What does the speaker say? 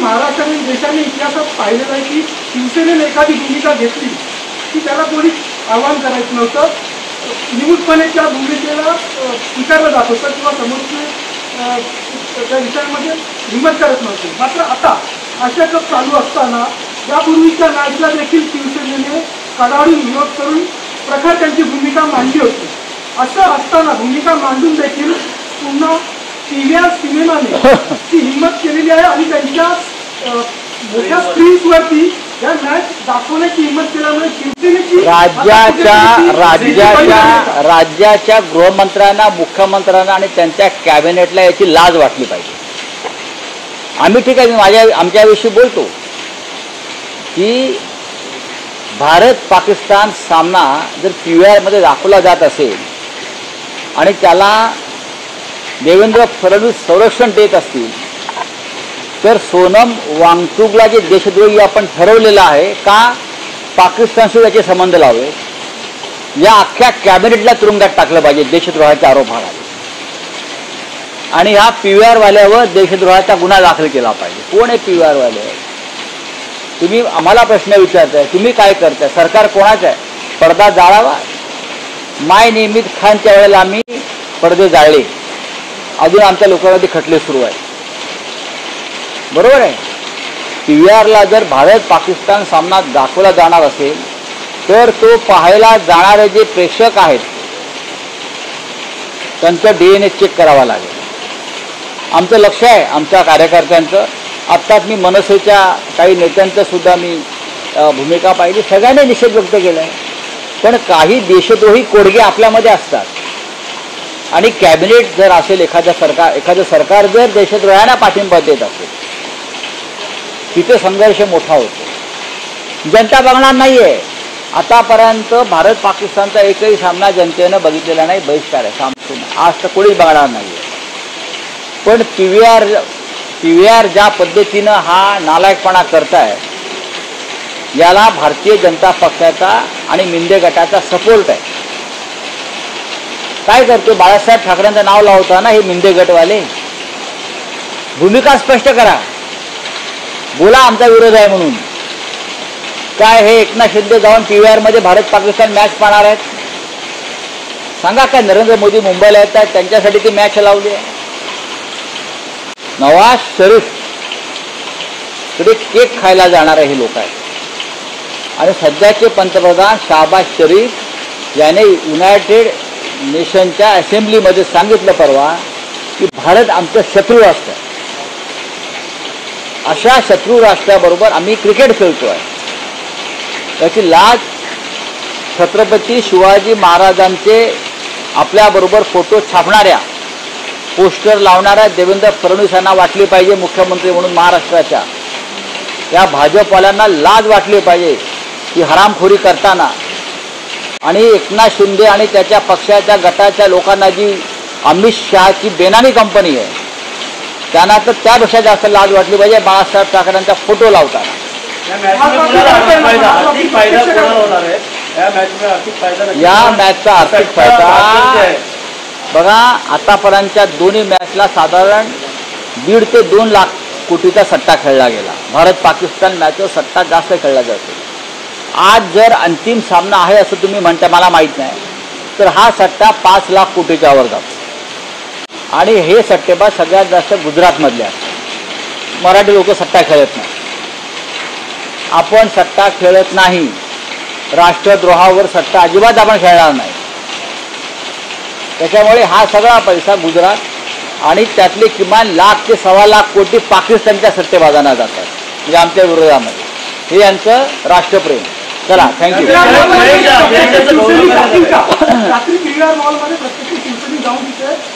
महाराष्ट्राने देशाने इतिहासात पाहिलेलं आहे की शिवसेनेने एखादी भूमिका घेतली की त्याला कोणी आव्हान करायचं नव्हतं, निमूटपणे त्या भूमिकेला स्वीकारलं जात होतं किंवा समोरचे त्या विषयांमध्ये हिंमत करत नव्हते. मात्र आता अशा कप चालू असताना यापूर्वीच्या मॅचला देखील शिवसेनेने कडाडून विरोध करून प्रखर त्यांची भूमिका मांडली होती. असं असताना भूमिका मांडून देखील पुन्हा PVR सिनेमाने ती हिंमत केलेली आहे आणि त्यांच्या मोठ्या स्क्रीन्सवरती या मॅच दाखवण्याची हिंमत केल्यामुळे शिवसेनेची राज्याच्या गृहमंत्र्यांना, मुख्यमंत्र्यांना आणि त्यांच्या कॅबिनेटला याची लाज वाटली पाहिजे. आम्ही ठीक आहे, आमच्याविषयी बोलतो की भारत पाकिस्तान सामना जर PVR मध्ये दाखवला जात असेल आणि त्याला देवेंद्र फडणवीस संरक्षण देत असतील तर सोनम वांगचुकला जे देशद्रोही आपण ठरवलेलं आहे का पाकिस्तानशी त्याचे संबंध लावे, या अख्ख्या कॅबिनेटला तुरुंगात टाकलं पाहिजे देशद्रोहाच्या आरोपाला आणि ह्या PVR वाल्यावर देशद्रोहाचा गुन्हा दाखल केला पाहिजे. कोण आहे PVR वाले? तुम्ही आम्हाला प्रश्न विचारताय, तुम्ही काय करताय? सरकार कोणाचं आहे? पडदा जाळावा. माय नियमित खानच्या वेळेला आम्ही पडदे जाळले, अजून आमच्या लोकांमध्ये खटले सुरू आहेत. बरोबर आहे. PVRला जर भारत पाकिस्तान सामना दाखवला जाणार असेल तर तो पाहायला जाणारे जे प्रेक्षक आहेत त्यांचं DNA चेक करावा लागेल. आमचं लक्ष आहे, आमच्या कार्यकर्त्यांचं. आत्ताच मी मनसेच्या काही नेत्यांचं सुद्धा मी भूमिका पाहिली, सगळ्यांनी निषेध व्यक्त केला आहे. पण काही देशद्रोही कोडगे आपल्यामध्ये असतात आणि कॅबिनेट जर असेल, एखादं सरकार जर देशद्रोह्यांना पाठिंबा देत असेल तिथे संघर्ष मोठा होतो. जनता बघणार नाही आहे. आतापर्यंत भारत पाकिस्तानचा एकही सामना जनतेनं बघितलेला नाही, बहिष्कार आहे सामसून, आज तर कोणीच बघणार नाही आहे. पण PVR ज्या पद्धतीनं हा नालायकपणा करताय याला भारतीय जनता पक्षाचा आणि मिंदे गटाचा सपोर्ट आहे. काय करतो? बाळासाहेब ठाकरेंचं नाव लावताना हे मिंदे गटवाले भूमिका स्पष्ट करा, बोला आमचा विरोध आहे म्हणून. काय हे एकनाथ शिंदे जाऊन PVR मध्ये भारत पाकिस्तान मॅच पाहणार आहेत? सांगा. काय नरेंद्र मोदी मुंबईला येत आहेत त्यांच्यासाठी ती मॅच लावली आहे? नवाज शरीफ कडे केक खायला जाणारे हे लोक आहेत आणि सध्याचे पंतप्रधान शहबाज शरीफ याने युनायटेड नेशनच्या असेंब्लीमध्ये सांगितलं परवा की भारत आमचं शत्रू राष्ट्र आहे. अशा शत्रू राष्ट्राबरोबर आम्ही क्रिकेट खेळतो आहे. त्याची लाज छत्रपती शिवाजी महाराजांचे आपल्याबरोबर फोटो छापणाऱ्या, पोस्टर लावणाऱ्या देवेंद्र फडणवीस यांना वाटली पाहिजे. मुख्यमंत्री म्हणून महाराष्ट्राच्या या भाजपवाल्यांना लाज वाटली पाहिजे की हरामखोरी करताना आणि एकनाथ शिंदे आणि त्याच्या पक्षाच्या गटाच्या लोकांना जी अमित शहाची बेनामी कंपनी आहे त्यांना तर त्यापेक्षा जास्त लाज वाटली पाहिजे बाळासाहेब ठाकरेंचा फोटो लावताना. या मॅचचा आर्थिक फायदा बघा, आतापर्यंतच्या दोन्ही मॅचला साधारण 1.5 ते 2 लाख कोटीचा सट्टा खेळला गेला. भारत पाकिस्तान मॅचवर सट्टा जास्त खेळला जातो. आज जर अंतिम सामना आहे असं तुम्ही म्हणता, मला माहीत नाही, तर हा सट्टा 5 लाख कोटीच्या वर जातो. आणि हे सट्टेबाज सगळ्यात जास्त गुजरातमधले असतात. मराठी लोक सट्टा खेळत नाही. आपण सट्टा खेळत नाही. राष्ट्रद्रोहावर सट्टा अजिबात आपण खेळणार नाही. त्याच्यामुळे हा सगळा पैसा गुजरात आणि त्यातले किमान 1 लाख ते 1.25 लाख कोटी पाकिस्तानच्या सट्टेबाजांना जातात, म्हणजे आमच्या विरोधामध्ये. हे यांचं राष्ट्रप्रेम. चला, थँक्यू.